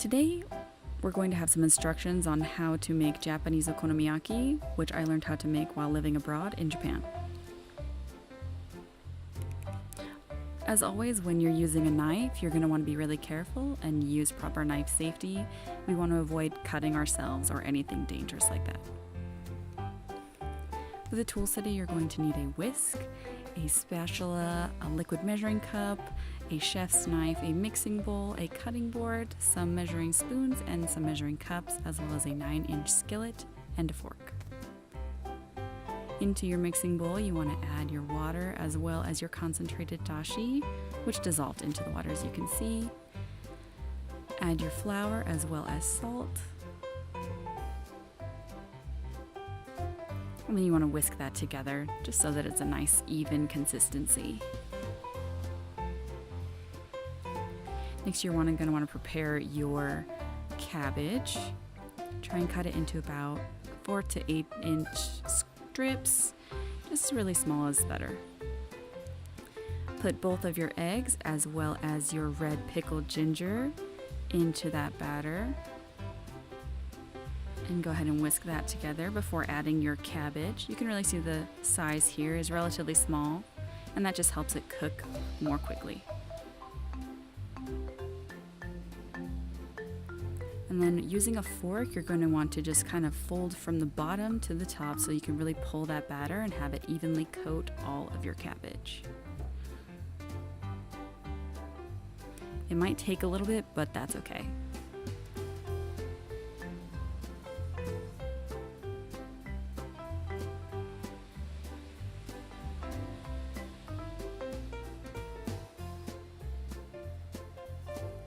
Today, we're going to have some instructions on how to make Japanese okonomiyaki, which I learned how to make while living abroad in Japan. As always, when you're using a knife, you're going to want to be really careful and use proper knife safety. We want to avoid cutting ourselves or anything dangerous like that. For the tools today, you're going to need a whisk, a spatula, a liquid measuring cup, a chef's knife, a mixing bowl, a cutting board, some measuring spoons and some measuring cups, as well as a 9-inch skillet and a fork. Into your mixing bowl, you want to add your water as well as your concentrated dashi, which dissolved into the water as you can see. Add your flour as well as salt. And then you want to whisk that together just so that it's a nice even consistency. Next, you're going to want to prepare your cabbage. Try and cut it into about 4 to 8-inch strips, just really small is better. Put both of your eggs as well as your red pickled ginger into that batter. And go ahead and whisk that together before adding your cabbage. You can really see the size here is relatively small, and that just helps it cook more quickly. And then using a fork, you're going to want to just kind of fold from the bottom to the top so you can really pull that batter and have it evenly coat all of your cabbage. It might take a little bit, but that's okay.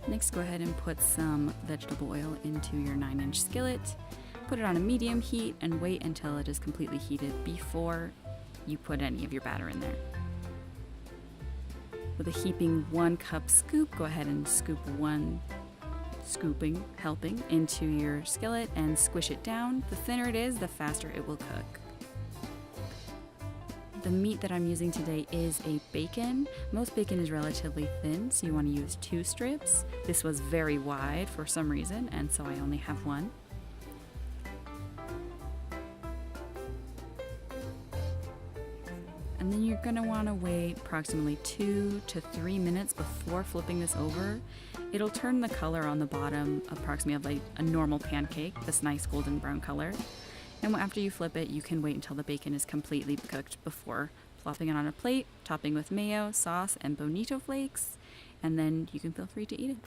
Next, go ahead and put some vegetable oil into your 9-inch skillet. Put it on a medium heat and wait until it is completely heated before you put any of your batter in there. With a heaping 1 cup scoop, go ahead and scoop 1 helping into your skillet and squish it down. The thinner it is, the faster it will cook. The meat that I'm using today is a bacon. Most bacon is relatively thin, so you want to use 2 strips. This was very wide for some reason, and so I only have 1. And then you're going to want to wait approximately 2 to 3 minutes before flipping this over. It'll turn the color on the bottom approximately of like a normal pancake, this nice golden brown color. And after you flip it, you can wait until the bacon is completely cooked before plopping it on a plate, topping with mayo, sauce, and Bonito flakes, and then you can feel free to eat it.